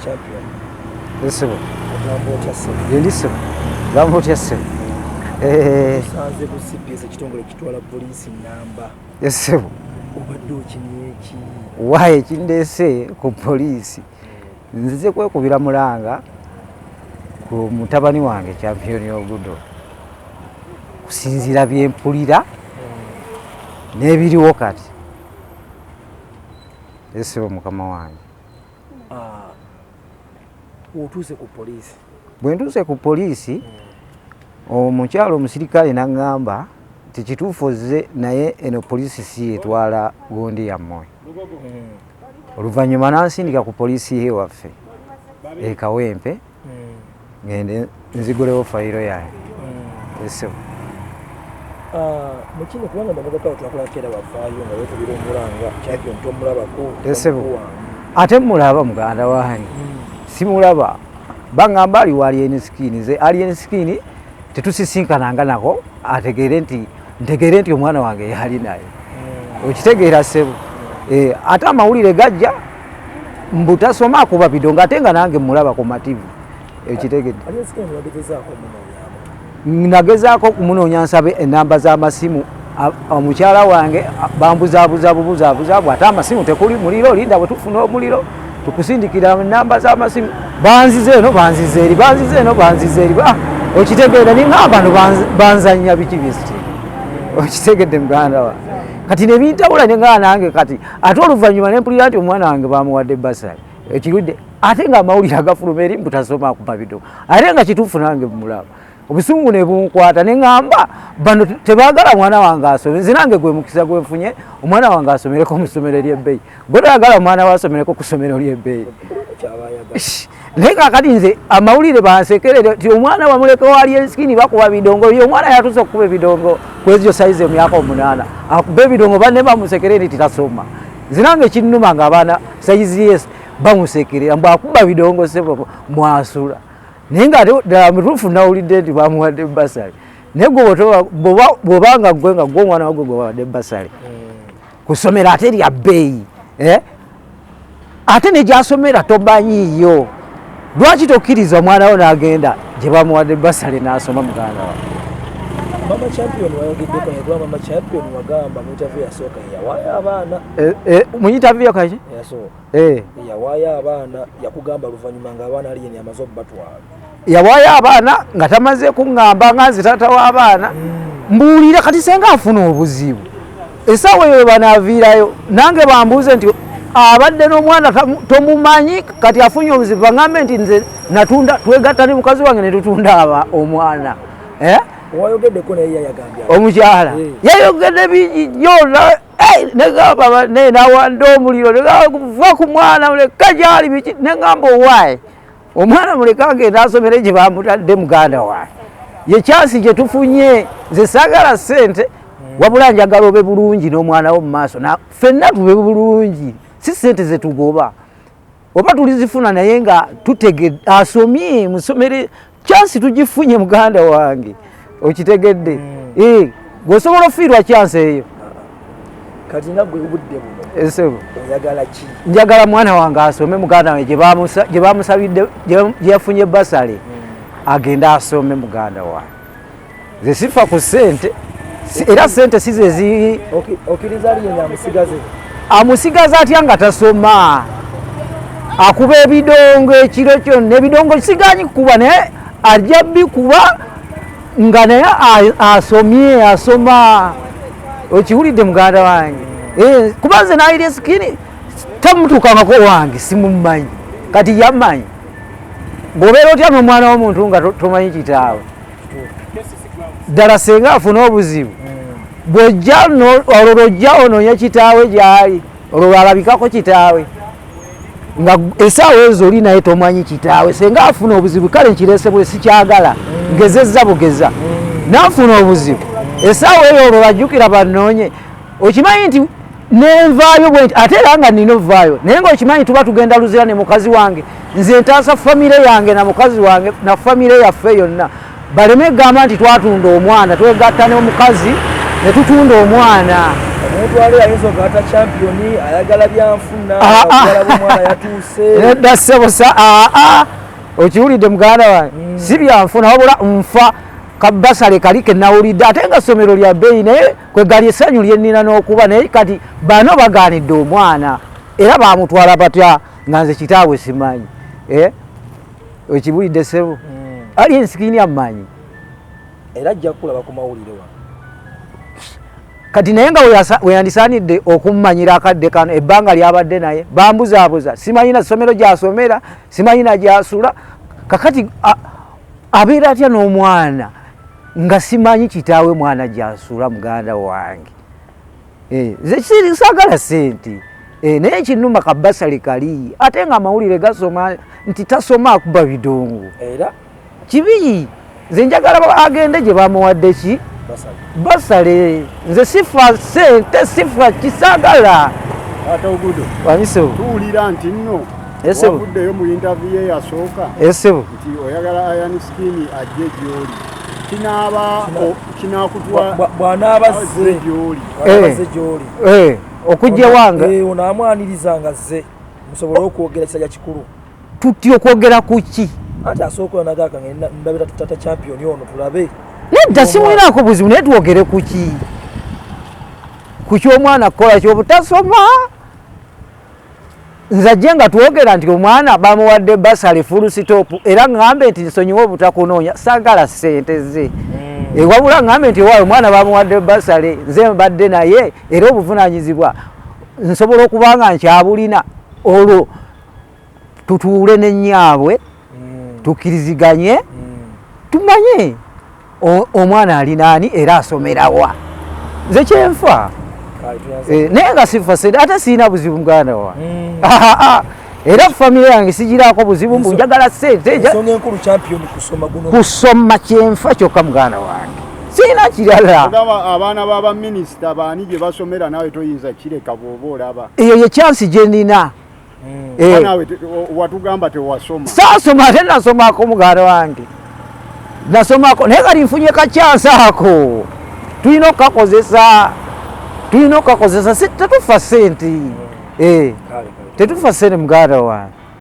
champion. Yes. Yes. Gambo chase. Sanze ku CPS kitongole kitwala police namba. Yes. Obadde kinyeeki. Waye kindese ku police. Nzize kwekubira mulanga ku mutabani wange champion yo Guddo. Kusinzira byempulira n'ebiriwo kati. Ese mukama wange. Otuse ku police. Bwe ntuse ku police omukyalo omusirikale n'angamba tikituufuze naye eno police si etwala gondi yammwe. Oluvannyuma nansindika ku police ye waffe e Kawempe ngende nzigolewo fayiro yange. Ese mukino kubanga ndabagaka otwakola kera bafaayo nga wetubira omulanga champion tomulabako. Ese ate mulaba muganda wange simulaba bangamba ali wa Allien Skine nze Allien Skine tetusisinkananga nako ategere nti omwana wange yali naye okitegeera ssebo ate amawulire gajja mbutasoma kuba bidongo ate nga nange mulaba ku mativu ekitegedde nagezaako kumunoonya nsabe enamba z'amasimu omukyala wange bambuzaabuza ate amasimu tekuli muliro linda bwe tufuna omuliro tukusindikira namba z'amasimu banzize eno banzize eri okitegeera ningamba no banzanya biki byesiti okitegedde muganda wa kati nebintawula nengaa nange kati ate oluvannyuma nempulira nti omwana wange bamuwadde basali ekirudde ate nga amawulire agafuluma eri mbutasoma ku mabido ate nga kituufu nange mulaba obusungu ne bunkwata neŋŋamba bano tebaagala mwana wange asome nze nange gwe mukisa gwenfunye omwana wange asomereko mu ssomero ery'ebbeeyi gwe toyagala omwana we asomereko ku ssomero ly'ebbeeyi naye kakati nze amawulire bansekerere ti omwana wamuleke wa Allien Skine bakuba bidongo ye omwana yatuuse okukuba ebidongo kwezyo sayizi emyaka 8 akuba ebidongo banne bamusekerere nti tasoma nze nange kinnuma nga abaana sayizi yes bamusekerera mbw akuba bidongo sebo mwasula naye nga ddala mutuufu nawulidde nti bamuwadde basale naye bw'obanga gwe nga gwe omwana wagwe gwe bawadde basale kusomera ate lya bbeeyi ate ne gy'asomera tomanyiiyo lwaki tokkiriza omwana wo n'agenda gye bamuwadde basale n'asoma muganda wa mama champion wayogeddeko yagwa mama champion wagamba mu interview yasooka yawaayo abaana mu interview kaki yawaayo abaana yakugamba luvannyuma ng'abaana Allien amaze okubatwala yawaayo abaana nga tamaze kuŋŋamba nga nze taata w'abaana mbuulira kati senga afuna obuzibu essaawa eyo banaaviirayo nange bambuuze nti abadde n'omwana tomumanyi kati afunye obuzibu baŋŋambe nti nze natunda twegatta ne mukazi wange ne tutunda omwana wayogeddeko naye yayagambya omukyala yayogedde bingi byonna negamba nawanda omuliro negava ku mwana muleka gyali biki neŋŋamba owaaye omwana muleka agenda asomere gye bamutadde muganda wange ye kyansi gye tufunye nze saagala ssente wabula njagala obe bulungi n'omwana wo mu maaso ffenna tube bulungi si ssente ze tugoba oba tulizifuna naye nga tutegedde asomye musomere kyansi tugifunye muganda wange okitegedde gweosobola ofiirwa kyansi eyo kati nagwe obudde buno esebo oyagala ki njagala mwana wange asome muganda wange gye bamusabidde gye yafunye basale agenda asome muganda wange ze sifa ku ssente era ssente si ze ziri okiriza Allien amusigaze amusigaza atya nga tasoma akuba ebidongo ekiro kyonna ebidongo siganyi kukuba naye ajja bikuba nga naye asoma okiwulidde muganda wange kuba nze n'Allien Skine tamutuukangako wange simumanyi kati yammanyi bw'obeera otya n'omwana w'omuntu nga tomanyi kitaawe ddala senga afuna obuzibu bw'ojja olwo lwojja onoonya kitaawe gy'ali olwo lwalabikako kitaawe nga essaawa ezo oli naye tomanyi kitaawe senga afuna obuzibu kale nkireese bwe sikyagala ngezezza bugeza naafuna obuzibu essaawa eyo olwo bajjukira bannoonye okimanyi nti nenvaayo bwenti ate era nga nnina ovaayo naye ngaokimanyi tuba tugenda luzira ne mukazi wange nze ntaasa famire yange na mukazi wange na famire yaffe yonna baleme gamba nti twatunda omwana twegatta n'omukazi ne tutunda omwana omuntu ali ayinza okata championi ayagala byanfuna ayagala omwana yatuuse nedda ssebo okiwulidde muganda wange si byanfuna wabula nfa kabasale kali kenawulidde ate nga ssomero lya bbeeyi naye kwegali essanyu lyennina n'okuba naye kati bano bagaanidde omwana era bamutwala batya nga nze kitaabwe simanyi okiwulidde ssebo Allien Skine ammanyi era ajja kulaba ku mawulire wa kati naye nga weyandisaanidde okumumanyira akadde kano ebbanga lyabadde naye bambuzaabuza simanyi na ssomero gy'asomera simanyi na gy'asula kakati abeera atya n'omwana nga simanyi kitaawe mwana gy'asula muganda wange nze saagala ssente naye ekinnuma kabasale kali ate nga amawulire gasoma nti tasoma akuba bidongo era kibi nze njagala agende gye bamuwadde ki basale nze sifa sente sifa kisaagala Taata Guddo wamiso tuwulira nti nno wavuddeyo mu interview ye yasooka nti oyagala Allien Skine ajje gy'oli bw'anaaba azze gy'oli okujja wange onaamwaniriza nga zze musobole okwogera kisajja kikulu tutya okwogera ku ki ate asooka nagaka ndabira tutata championi ono tulabe nedda simulinaako buzibu naye twogere ku ki ku ky'omwana kukola kyobutasoma nze ajje nga twogera nti omwana bamuwadde basale full stop era ŋŋambe nti nsonyiwe obutakunoonya saagala ssente ze wabula ŋŋambe nti ewaayo omwana bamuwadde basale nze mbadde naye era obuvunaanyizibwa nsobola okuba nga nkyabulina olwo tutuule ne nnyaabwe tukkiriziganye tumanye omwana alinaani era asomerawa nze kyenfa naye nga sifa sente ate siina buzibu muganda wa era famire yange sigiraako buzibu mbu njagala sente kusoma kyenfa kyokka muganda wange siina kirala abaana b'abaminisita baani gye basomera naawe toyinza kireka bw'oba olaba eyo ye chansi gye nina nawe watugamba tewasoma saasoma ate nasomako muganda wange nasomako naye kali nfunye kacyansi ako tulina okukakozesa tetufa sente tetufa sente muganda wange